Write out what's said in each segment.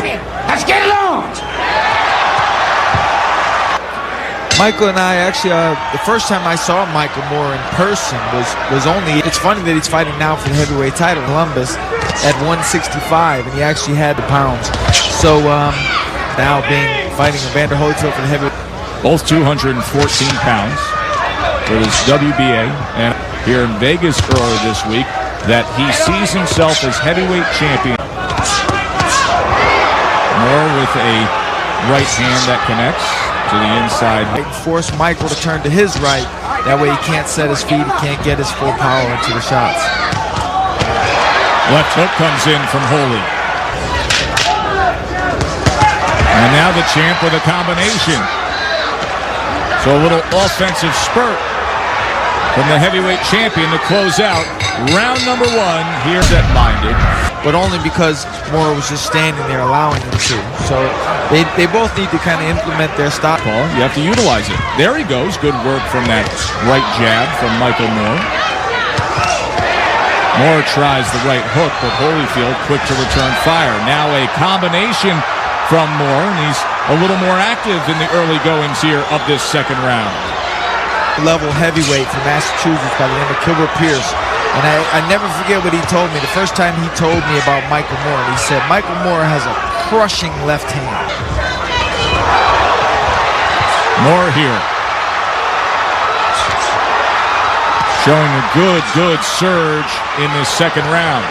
champion. Let's get it on. Michael and I actually, the first time I saw Michael Moore in person was only, it's funny that he's fighting now for the heavyweight title in Columbus at 165, and he actually had the pounds. So now fighting Evander Holyfield for the heavyweight. Both 214 pounds for this WBA, and here in Vegas earlier this week, that he sees himself as heavyweight champion. Moore with a right hand that connects to the inside. Force Michael to turn to his right. That way he can't set his feet, he can't get his full power into the shots. Left hook comes in from Holy. And now the champ with a combination. So a little offensive spurt from the heavyweight champion to close out round number one here. Set-minded. But only because Moore was just standing there allowing him to. So they both need to kind of implement their stop. You have to utilize it. There he goes. Good work from that right jab from Michael Moore. Moore tries the right hook, but Holyfield quick to return fire. Now a combination from Moore, and he's a little more active in the early goings here of this second round. Level heavyweight from Massachusetts by the name of Kilbert Pierce. And I never forget what he told me. The first time he told me about Michael Moore, he said, Michael Moore has a crushing left hand. Moore here. Showing a good surge in this second round.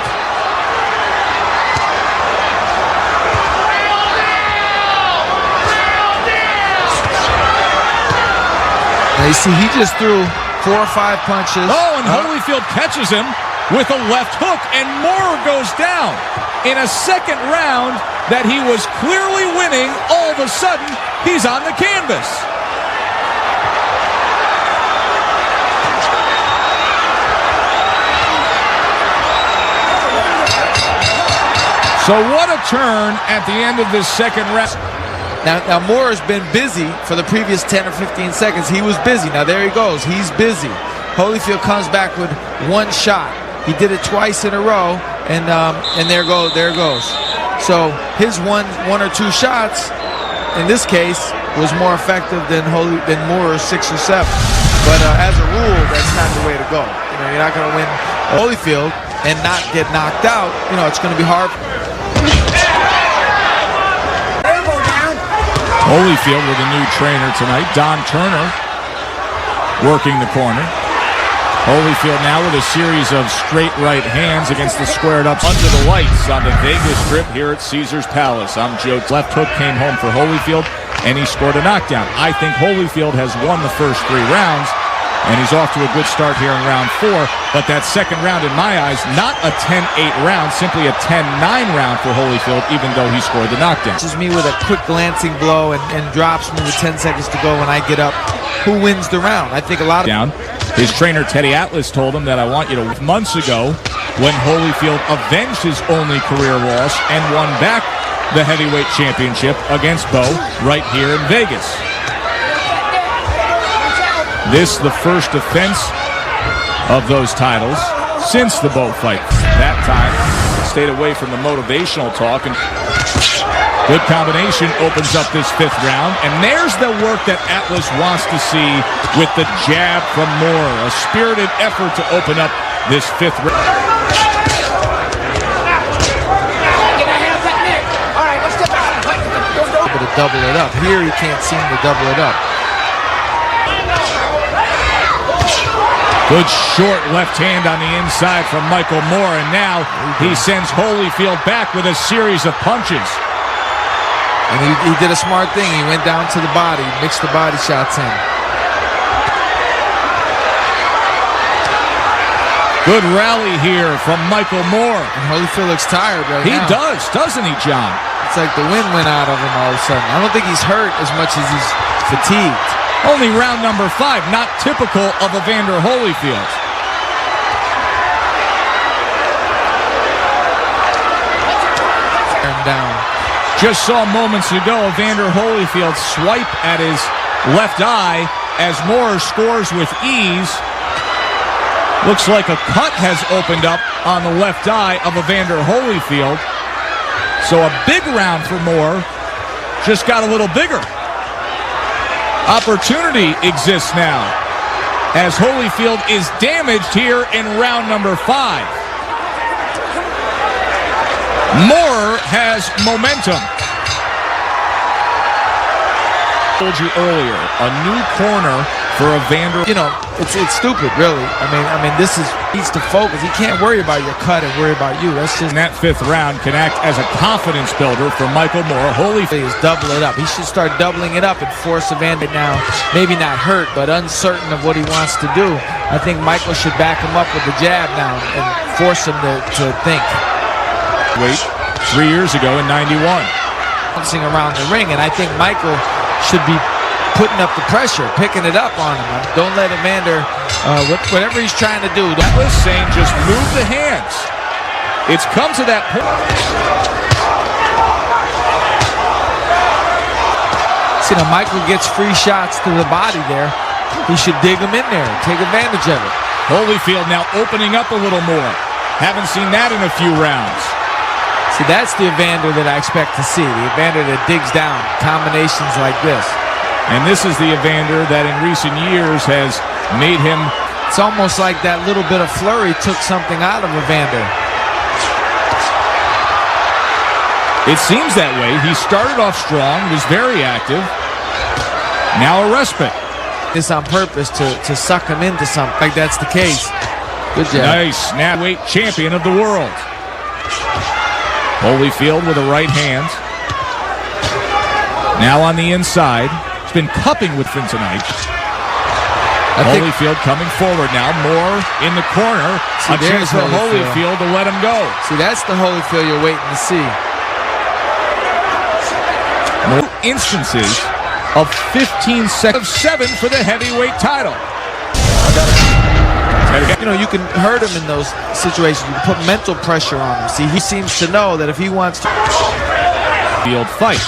Now you see, he just threw 4 or 5 punches. Oh, and Holyfield catches him with a left hook, and Moore goes down. In a second round that he was clearly winning, all of a sudden, he's on the canvas. So what a turn at the end of this second round. Now Moore has been busy for the previous 10 or 15 seconds. He was busy. Now there he goes. He's busy. Holyfield comes back with 1 shot. He did it twice in a row, and there goes. So his one or two shots, in this case, was more effective than Moore's 6 or 7. But as a rule, that's not the way to go. You know, you're not going to win Holyfield and not get knocked out. You know, it's going to be hard. Holyfield with a new trainer tonight, Don Turner, working the corner. Holyfield now with a series of straight right hands against the squared up under the lights on the Vegas Strip here at Caesars Palace. I'm Joe. Left hook came home for Holyfield, and he scored a knockdown. I think Holyfield has won the first 3 rounds, and he's off to a good start here in round 4. But that second round, in my eyes, not a 10-8 round, simply a 10-9 round for Holyfield, even though he scored the knockdown. This is me with a quick glancing blow and drops me with 10 seconds to go when I get up. Who wins the round? I think a lot of... Down. His trainer, Teddy Atlas, told him that I want you to... Months ago, when Holyfield avenged his only career loss and won back the heavyweight championship against Bo right here in Vegas. This the first defense of those titles since the Bo fight. That time, stayed away from the motivational talk, and good combination opens up this 5th round. And there's the work that Atlas wants to see with the jab from Moore. A spirited effort to open up this 5th round. Able to double it up. Here he can't seem to double it up. Good short left hand on the inside from Michael Moore, and now he sends Holyfield back with a series of punches. And he did a smart thing. He went down to the body, mixed the body shots in. Good rally here from Michael Moore. And Holyfield looks tired right now. He does, doesn't he, John? It's like the wind went out of him all of a sudden. I don't think he's hurt as much as he's fatigued. Only round number 5, not typical of Evander Holyfield. Down. Just saw moments ago Evander Holyfield swipe at his left eye as Moore scores with ease. Looks like a cut has opened up on the left eye of Evander Holyfield. So a big round for Moore just got a little bigger. Opportunity exists now as Holyfield is damaged here in round number 5. Moore has momentum. I told you earlier, a new corner for Evander. You know, it's stupid, really. I mean, this needs to focus. He can't worry about your cut and worry about you. That's just. In that 5th round can act as a confidence builder for Michael Moore. Holyfield is double it up. He should start doubling it up and force Evander now. Maybe not hurt, but uncertain of what he wants to do. I think Michael should back him up with the jab now and force him to think. Wait, 3 years ago in '91. Bouncing around the ring, and I think Michael should be putting up the pressure, picking it up on him. Don't let Evander, whatever he's trying to do. That was saying just move the hands. It's come to that point. See, now Michael gets free shots to the body there. He should dig him in there, take advantage of it. Holyfield now opening up a little more. Haven't seen that in a few rounds. See, that's the Evander that I expect to see. The Evander that digs down, combinations like this. And this is the Evander that in recent years has made him. It's almost like that little bit of flurry took something out of Evander. It seems that way. He started off strong, was very active. Now a respite. This on purpose to suck him into something. Like that's the case. Good job. Nice. Snapweight champion of the world. Holyfield with a right hand. Now on the inside. He's been cupping with him tonight. Holyfield coming forward now. Moore in the corner. A chance for Holyfield to let him go. See, that's the Holyfield you're waiting to see. More instances of 15 seconds of 7 for the heavyweight title. You know, you can hurt him in those situations. You can put mental pressure on him. See, he seems to know that if he wants to field fight.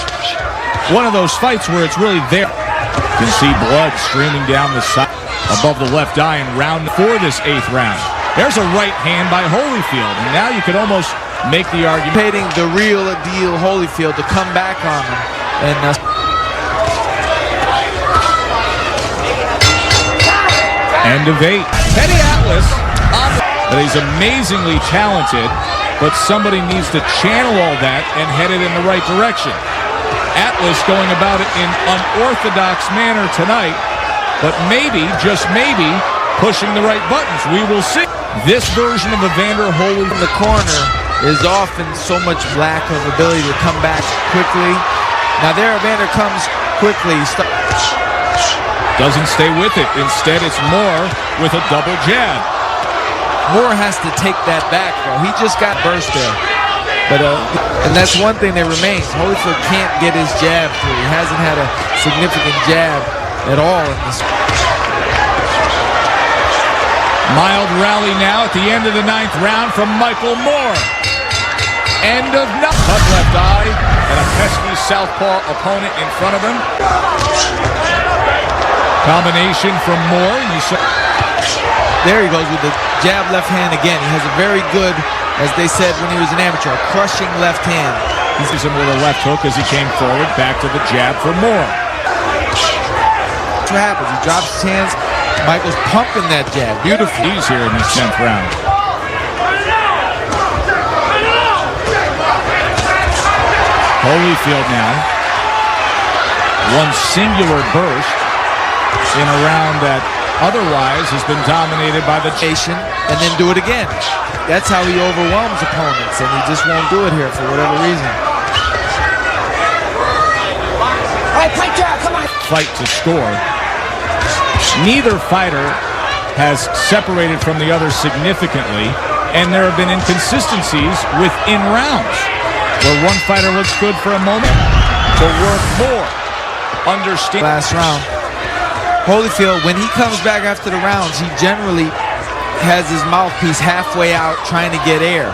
One of those fights where it's really there. You can see blood streaming down the side above the left eye in round 4 this 8th round. There's a right hand by Holyfield, and now you could almost make the argument. The real deal Holyfield to come back on him. And end of 8. Teddy Atlas, but he's amazingly talented, but somebody needs to channel all that and head it in the right direction. Atlas going about it in unorthodox manner tonight, but maybe, just maybe, pushing the right buttons. We will see. This version of Evander Holyfield in the corner is often so much lack of ability to come back quickly. Now there Evander comes quickly. Doesn't stay with it. Instead, it's Moore with a double jab. Moore has to take that back, though. He just got burst there. But and that's one thing that remains. Holyfield can't get his jab through. He hasn't had a significant jab at all in this. Mild rally now at the end of the 9th round from Michael Moore. End of cut left eye and a pesky southpaw opponent in front of him. Combination from Moore. There he goes with the jab left hand again. He has a very good, as they said when he was an amateur, a crushing left hand. He's using with a left hook as he came forward. Back to the jab for Moore. That's what happens. He drops his hands. Michael's pumping that jab. Beautiful. He's here in his 10th round. Holyfield now. One singular burst in a round that otherwise has been dominated by the nation, and then do it again. That's how he overwhelms opponents, and he just won't do it here for whatever reason. All right, fight job, come on. Fight to score. Neither fighter has separated from the other significantly, and there have been inconsistencies within rounds, where one fighter looks good for a moment, to work more. Understand. Last round. Holyfield, when he comes back after the rounds, he generally has his mouthpiece halfway out trying to get air.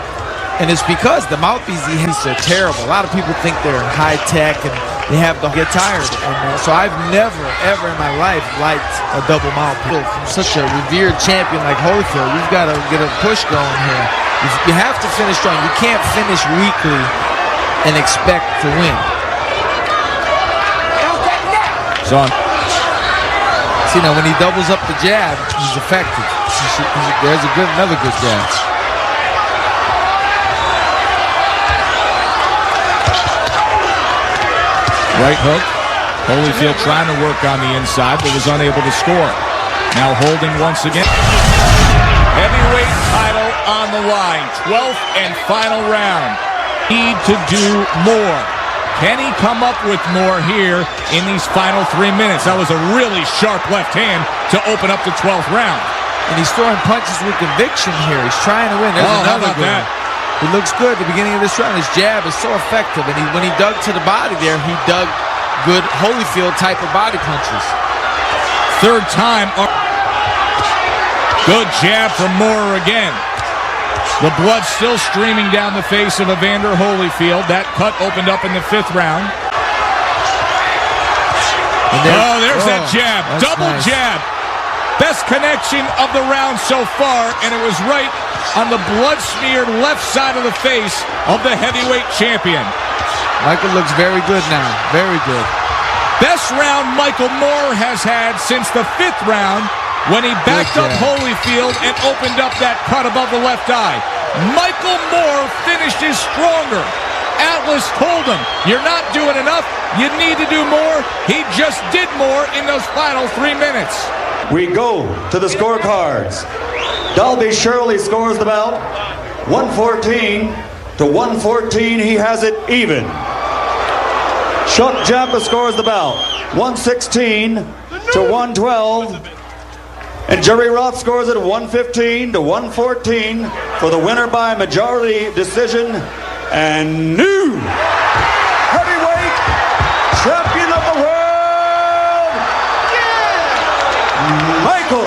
And it's because the mouthpiece he has are terrible. A lot of people think they're high tech and they have to get tired. And so I've never, ever in my life liked a double mouthpiece. From such a revered champion like Holyfield, you've got to get a push going here. You have to finish strong. You can't finish weakly and expect to win. So, See, now when he doubles up the jab, he's effective. There's another good jab. right hook. Holyfield trying to work on the inside, but was unable to score. Now holding once again. Heavyweight title on the line. 12th and final round. Need to do more. Can he come up with more here in these final 3 minutes? That was a really sharp left hand to open up the 12th round. And he's throwing punches with conviction here. He's trying to win. There's another good one. He looks good at the beginning of this round. His jab is so effective. And when he dug to the body there, he dug good Holyfield type of body punches. Third time. Good jab from Moorer again. The blood still streaming down the face of Evander Holyfield. That cut opened up in the 5th round. There's that jab. Double nice. Jab. Best connection of the round so far, and it was right on the blood-smeared left side of the face of the heavyweight champion. Michael looks very good now. Very good. Best round Michael Moorer has had since the 5th round when he backed up Holyfield and opened up that cut above the left eye. Michael Moorer finished his stronger. Atlas told him, you're not doing enough. You need to do more. He just did more in those final 3 minutes. We go to the scorecards. Dalby Shirley scores the bout 114 to 114. He has it even. Giampa scores the bout 116 to 112. And Jerry Roth scores it 115 to 114 for the winner by majority decision and new heavyweight champion of the world, Michael